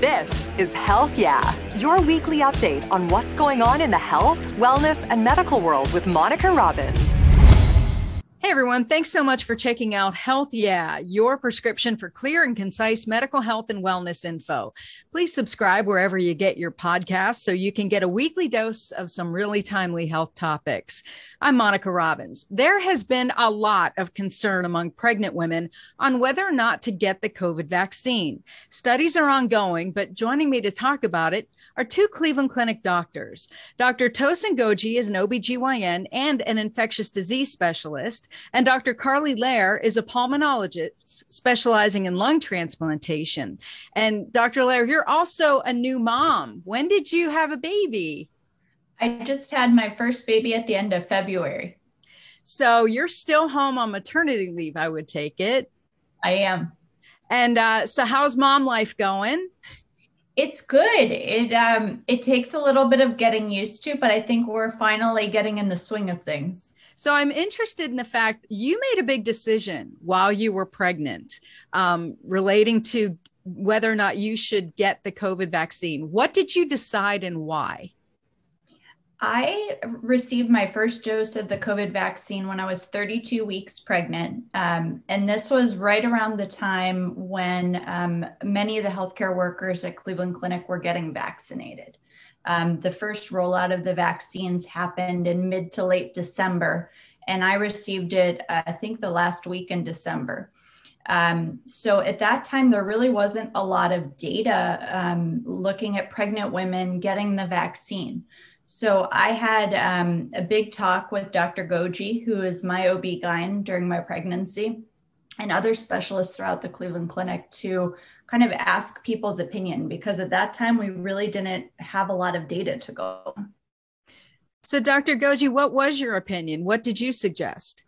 This is Health Yeah, your weekly update on what's going on in the health, wellness, and medical world with Monica Robbins. Hey everyone, thanks so much for checking out Health Yeah, your prescription for clear and concise medical health and wellness info. Please subscribe wherever you get your podcasts so you can get a weekly dose of some really timely health topics. I'm Monica Robbins. There has been a lot of concern among pregnant women on whether or not to get the COVID vaccine. Studies are ongoing, but joining me to talk about it are two Cleveland Clinic doctors. Dr. Tosin Goje is an OBGYN and an infectious disease specialist. And Dr. Carli Lehr is a pulmonologist specializing in lung transplantation. And Dr. Lehr, you're also a new mom. When did you have a baby? I just had my first baby at the end of February. So you're still home on maternity leave, I would take it. I am. And so how's mom life going? It's good. It takes a little bit of getting used to, but I think we're finally getting in the swing of things. So I'm interested in the fact you made a big decision while you were pregnant relating to whether or not you should get the COVID vaccine. What did you decide and why? I received my first dose of the COVID vaccine when I was 32 weeks pregnant. And this was right around the time when many of the healthcare workers at Cleveland Clinic were getting vaccinated. The first rollout of the vaccines happened in mid to late December, and I received it, I think, the last week in December. So at that time, there really wasn't a lot of data looking at pregnant women getting the vaccine. So I had a big talk with Dr. Goje, who is my OB-GYN during my pregnancy, and other specialists throughout the Cleveland Clinic to kind of ask people's opinion, because at that time we really didn't have a lot of data to go. So Dr. Goje, what was your opinion? What did you suggest?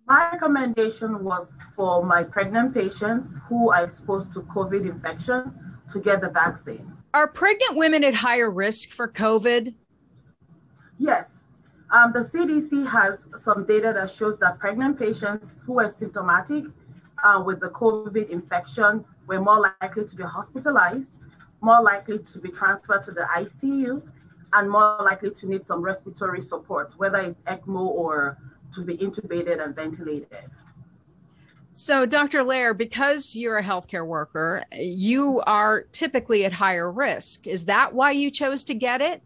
My recommendation was for my pregnant patients who are exposed to COVID infection to get the vaccine. Are pregnant women at higher risk for COVID? Yes. The CDC has some data that shows that pregnant patients who are symptomatic with the COVID infection were more likely to be hospitalized, more likely to be transferred to the ICU, and more likely to need some respiratory support, whether it's ECMO or to be intubated and ventilated. So, Dr. Lehr, because you're a healthcare worker, you are typically at higher risk. Is that why you chose to get it?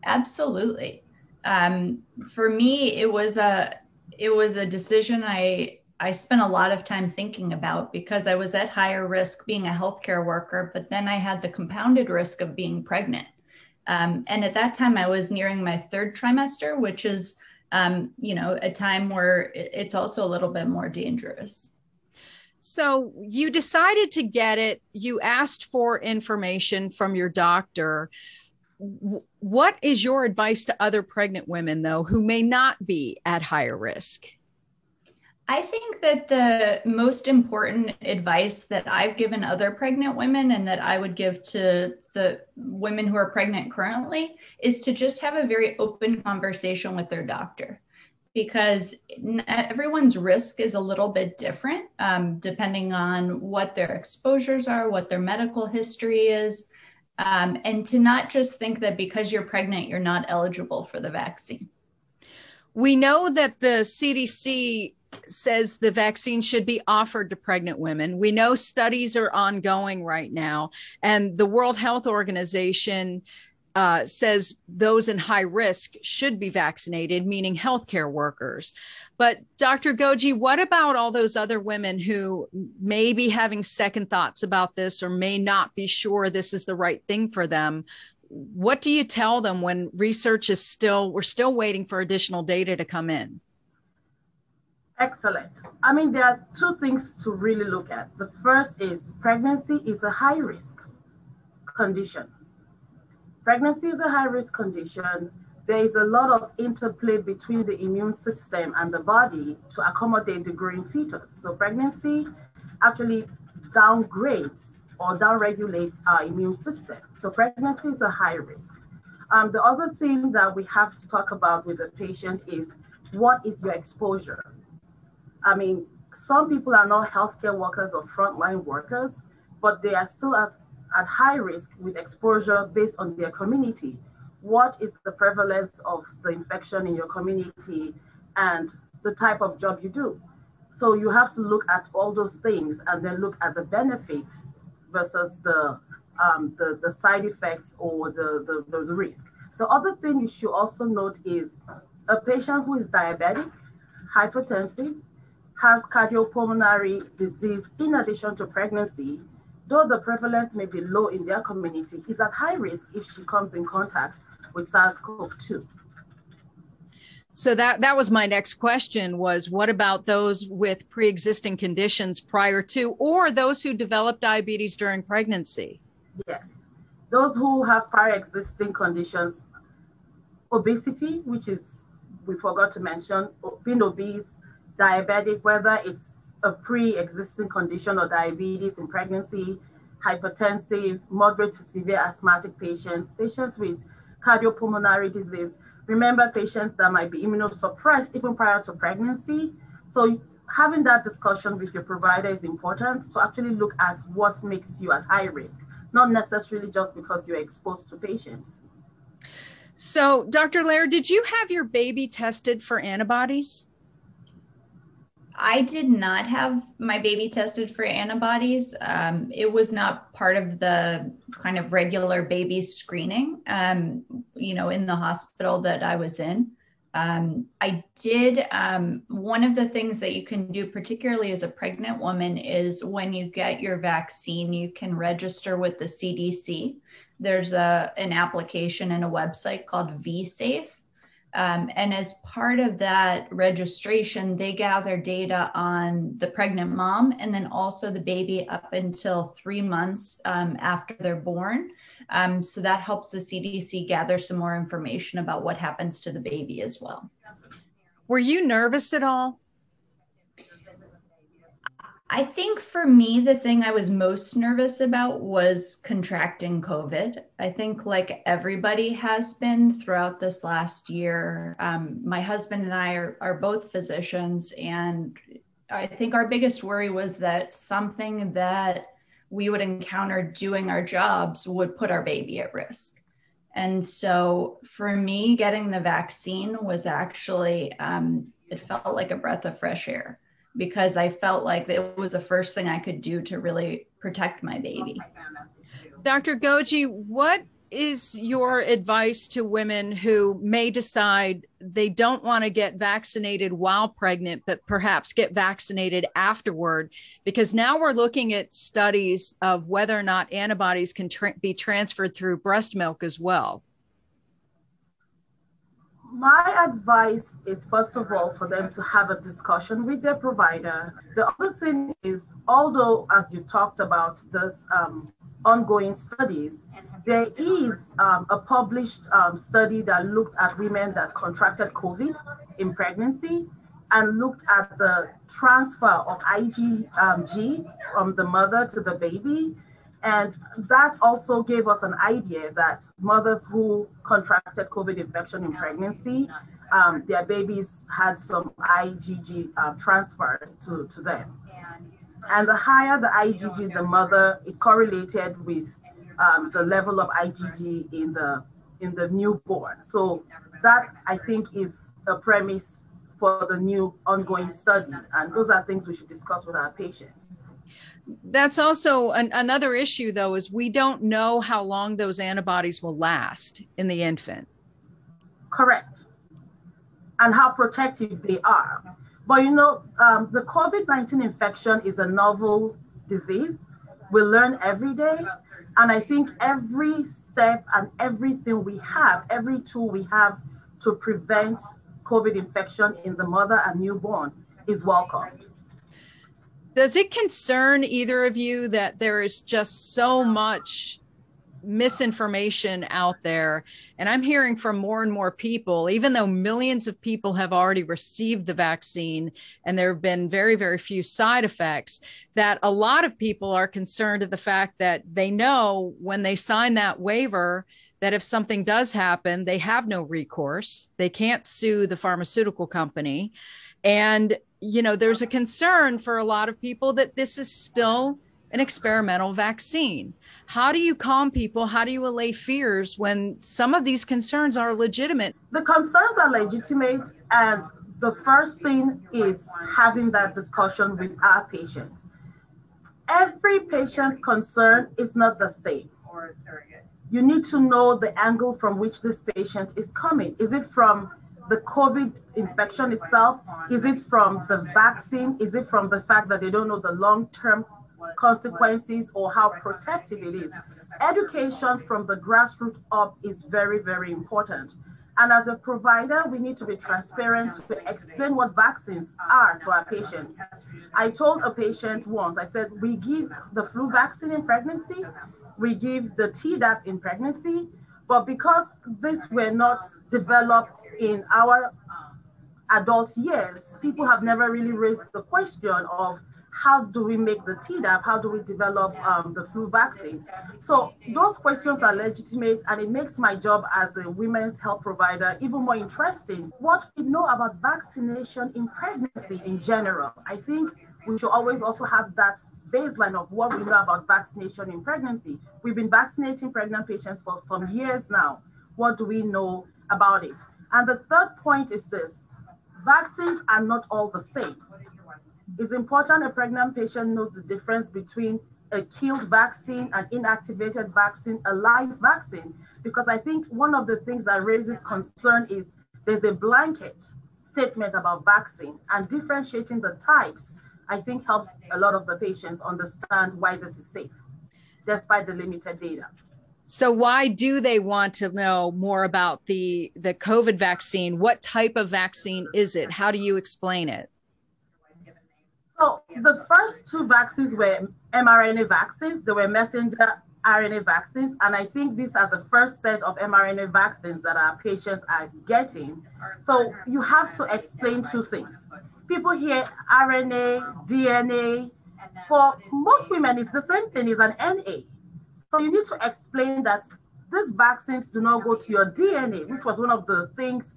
Absolutely. For me, it was a decision I spent a lot of time thinking about, because I was at higher risk being a healthcare worker, but then I had the compounded risk of being pregnant. And at that time, I was nearing my third trimester, which is, a time where it's also a little bit more dangerous. So you decided to get it. You asked for information from your doctor. What is your advice to other pregnant women, though, who may not be at higher risk? I think that the most important advice that I've given other pregnant women, and that I would give to the women who are pregnant currently, is to just have a very open conversation with their doctor, because everyone's risk is a little bit different depending on what their exposures are, what their medical history is, and to not just think that because you're pregnant, you're not eligible for the vaccine. We know that the CDC says the vaccine should be offered to pregnant women. We know studies are ongoing right now, and the World Health Organization says those in high risk should be vaccinated, meaning healthcare workers. But Dr. Goje, what about all those other women who may be having second thoughts about this or may not be sure this is the right thing for them? What do you tell them when research is we're still waiting for additional data to come in? Excellent. I mean, there are two things to really look at. The first is pregnancy is a high risk condition. Pregnancy is a high risk condition. There is a lot of interplay between the immune system and the body to accommodate the growing fetus. So pregnancy actually downgrades or downregulates our immune system. So pregnancy is a high risk. The other thing that we have to talk about with the patient is, what is your exposure? I mean, some people are not healthcare workers or frontline workers. but they are still at high risk with exposure based on their community. What is the prevalence of the infection in your community and the type of job you do? So you have to look at all those things and then look at the benefit versus the side effects or the risk. The other thing you should also note is a patient who is diabetic, hypertensive, has cardiopulmonary disease in addition to pregnancy, though the prevalence may be low in their community, is at high risk if she comes in contact with SARS-CoV-2. So that was my next question, was what about those with pre-existing conditions prior to, or those who develop diabetes during pregnancy? Yes, those who have prior existing conditions, obesity, which is, we forgot to mention, being obese, diabetic, whether it's a pre-existing condition or diabetes in pregnancy, hypertensive, moderate to severe asthmatic patients, patients with cardiopulmonary disease. Remember, patients that might be immunosuppressed even prior to pregnancy. So having that discussion with your provider is important to actually look at what makes you at high risk, not necessarily just because you're exposed to patients. So, Dr. Lehr, did you have your baby tested for antibodies? I did not have my baby tested for antibodies. It was not part of the kind of regular baby screening, in the hospital that I was in. I did, one of the things that you can do, particularly as a pregnant woman, is when you get your vaccine, you can register with the CDC. There's an application and a website called vSafe. And as part of that registration, they gather data on the pregnant mom and then also the baby up until 3 months after they're born. So that helps the CDC gather some more information about what happens to the baby as well. Were you nervous at all? I think for me, the thing I was most nervous about was contracting COVID. I think like everybody has been throughout this last year. My husband and I are both physicians, and I think our biggest worry was that something that we would encounter doing our jobs would put our baby at risk. And so for me, getting the vaccine was actually, it felt like a breath of fresh air, because I felt like it was the first thing I could do to really protect my baby. Dr. Goje, what is your advice to women who may decide they don't want to get vaccinated while pregnant, but perhaps get vaccinated afterward? Because now we're looking at studies of whether or not antibodies can be transferred through breast milk as well. My advice is, first of all, for them to have a discussion with their provider. The other thing is, although, as you talked about, this ongoing studies, there is a published study that looked at women that contracted COVID in pregnancy and looked at the transfer of IgG from the mother to the baby. And that also gave us an idea that mothers who contracted COVID infection in pregnancy, their babies had some IgG transferred to them. And the higher the IgG the mother, it correlated with the level of IgG in the newborn. So that, I think, is a premise for the new ongoing study. And those are things we should discuss with our patients. That's also another issue, though, is we don't know how long those antibodies will last in the infant. Correct. And how protective they are. But the COVID-19 infection is a novel disease. We learn every day. And I think every step and everything we have, every tool we have to prevent COVID infection in the mother and newborn is welcomed. Does it concern either of you that there is just so much misinformation out there? And I'm hearing from more and more people, even though millions of people have already received the vaccine and there have been very, very few side effects, that a lot of people are concerned at the fact that they know when they sign that waiver that if something does happen, they have no recourse. They can't sue the pharmaceutical company. And there's a concern for a lot of people that this is still an experimental vaccine. How do you calm people? How do you allay fears when some of these concerns are legitimate? The concerns are legitimate, and the first thing is having that discussion with our patients. Every patient's concern is not the same. You need to know the angle from which this patient is coming. Is it from the COVID infection itself? Is it from the vaccine? Is it from the fact that they don't know the long-term consequences or how protective it is? Education from the grassroots up is very, very important. And as a provider, we need to be transparent to explain what vaccines are to our patients. I told a patient once, I said, we give the flu vaccine in pregnancy, we give the Tdap in pregnancy, but because these were not developed in our adult years, people have never really raised the question of how do we make the Tdap? How do we develop the flu vaccine? So those questions are legitimate, and it makes my job as a women's health provider even more interesting. What we know about vaccination in pregnancy in general, I think we should always also have that baseline of what we know about vaccination in pregnancy. We've been vaccinating pregnant patients for some years now. What do we know about it? And the third point is this: vaccines are not all the same. It's important a pregnant patient knows the difference between a killed vaccine, an inactivated vaccine, a live vaccine, because I think one of the things that raises concern is there's a blanket statement about vaccine, and differentiating the types, I think, helps a lot of the patients understand why this is safe, despite the limited data. So why do they want to know more about the COVID vaccine? What type of vaccine is it? How do you explain it? So the first two vaccines were mRNA vaccines. They were messenger RNA vaccines. And I think these are the first set of mRNA vaccines that our patients are getting. So you have to explain two things. People hear RNA, DNA. For most women, it's the same thing, it's an NA. So you need to explain that these vaccines do not go to your DNA, which was one of the things,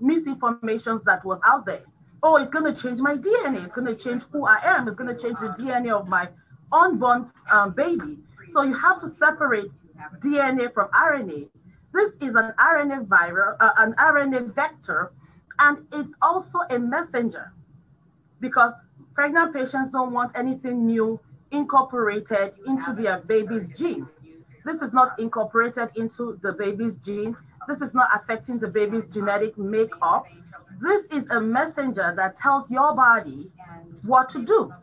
misinformations that was out there. Oh, it's going to change my DNA. It's going to change who I am. It's going to change the DNA of my unborn baby. So you have to separate DNA from RNA. This is an RNA virus, an RNA vector, and it's also a messenger, because pregnant patients don't want anything new incorporated into their baby's gene. This is not incorporated into the baby's gene. This is not affecting the baby's genetic makeup. This is a messenger that tells your body what to do.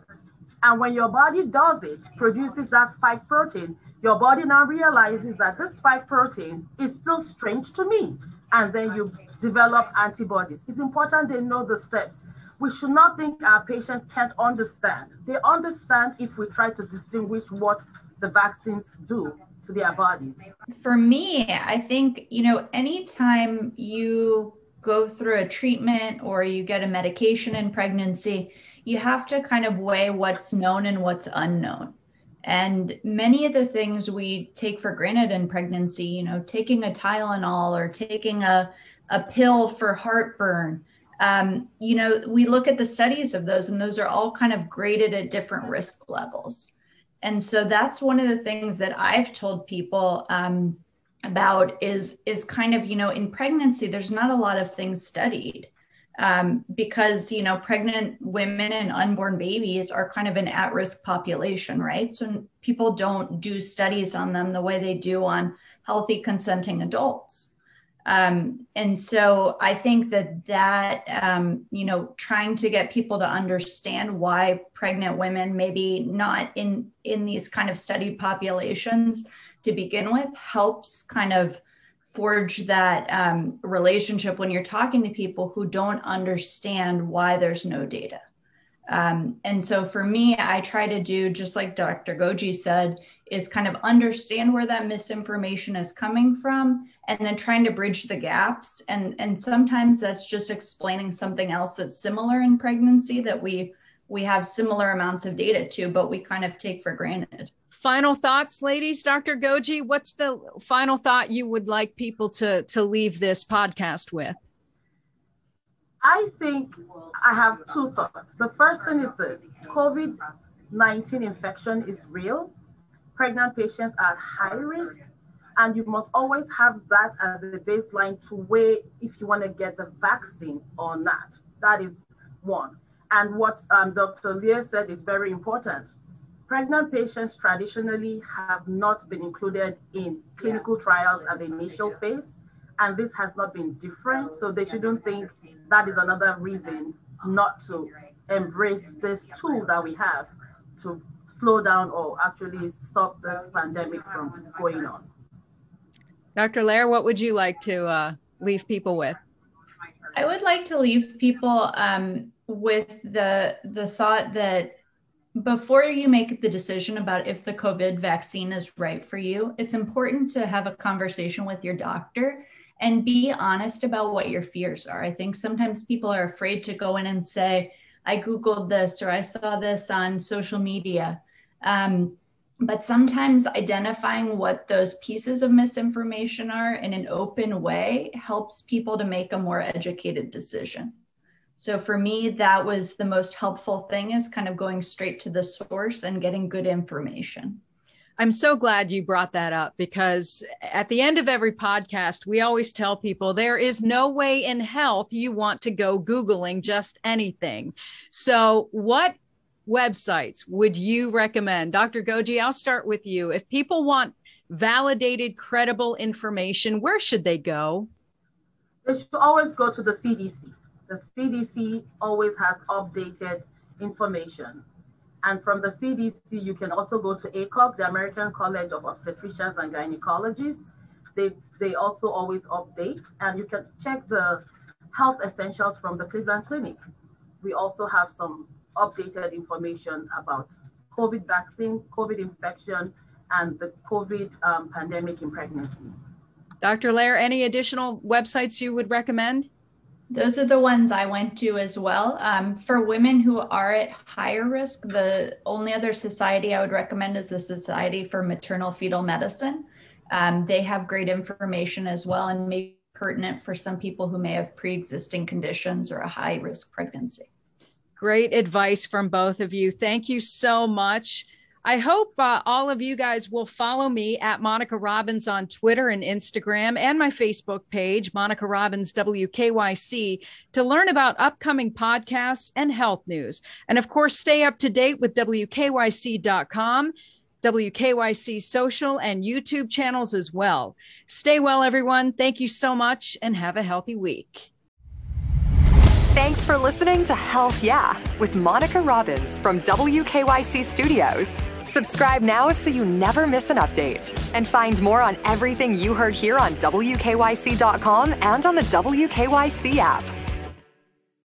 And when your body does it, produces that spike protein, your body now realizes that this spike protein is still strange to me. And then you develop antibodies. It's important they know the steps. We should not think our patients can't understand. They understand if we try to distinguish what the vaccines do to their bodies. For me, I think, anytime you go through a treatment or you get a medication in pregnancy, you have to kind of weigh what's known and what's unknown. And many of the things we take for granted in pregnancy, taking a Tylenol or taking a pill for heartburn, we look at the studies of those, and those are all kind of graded at different risk levels. And so that's one of the things that I've told people about is kind of, in pregnancy, there's not a lot of things studied because, pregnant women and unborn babies are kind of an at-risk population, right? So people don't do studies on them the way they do on healthy consenting adults. And so I think that trying to get people to understand why pregnant women maybe not in these kind of studied populations to begin with helps kind of forge that relationship when you're talking to people who don't understand why there's no data. And so for me, I try to do, just like Dr. Goje said, is kind of understand where that misinformation is coming from and then trying to bridge the gaps. And sometimes that's just explaining something else that's similar in pregnancy that we have similar amounts of data to, but we kind of take for granted. Final thoughts, ladies. Dr. Goje, what's the final thought you would like people to leave this podcast with? I think I have two thoughts. The first thing is this: COVID COVID-19 infection is real. Pregnant patients are at high risk, and you must always have that as a baseline to weigh if you want to get the vaccine or not. That is one. And what Dr. Lehr said is very important. Pregnant patients traditionally have not been included in clinical trials at the initial phase, and this has not been different. So they shouldn't think that is another reason not to embrace this tool that we have to slow down or actually stop this pandemic from going on. Dr. Lehr, what would you like to leave people with? I would like to leave people with the thought that before you make the decision about if the COVID vaccine is right for you, it's important to have a conversation with your doctor and be honest about what your fears are. I think sometimes people are afraid to go in and say, I Googled this or I saw this on social media. But sometimes identifying what those pieces of misinformation are in an open way helps people to make a more educated decision. So for me, that was the most helpful thing, is kind of going straight to the source and getting good information. I'm so glad you brought that up, because at the end of every podcast, we always tell people there is no way in health you want to go Googling just anything. So what websites would you recommend? Dr. Goje, I'll start with you. If people want validated, credible information, where should they go? They should always go to the CDC. The CDC always has updated information. And from the CDC, you can also go to ACOG, the American College of Obstetricians and Gynecologists. They also always update, and you can check the health essentials from the Cleveland Clinic. We also have some updated information about COVID vaccine, COVID infection, and the COVID pandemic in pregnancy. Dr. Lehr, any additional websites you would recommend? Those are the ones I went to as well. For women who are at higher risk, the only other society I would recommend is the Society for Maternal Fetal Medicine. They have great information as well, and may be pertinent for some people who may have pre-existing conditions or a high-risk pregnancy. Great advice from both of you. Thank you so much. I hope all of you guys will follow me at Monica Robbins on Twitter and Instagram, and my Facebook page, Monica Robbins WKYC, to learn about upcoming podcasts and health news. And of course, stay up to date with WKYC.com, WKYC social and YouTube channels as well. Stay well, everyone. Thank you so much, and have a healthy week. Thanks for listening to Health Yeah with Monica Robbins from WKYC Studios. Subscribe now so you never miss an update, and find more on everything you heard here on WKYC.com and on the WKYC app.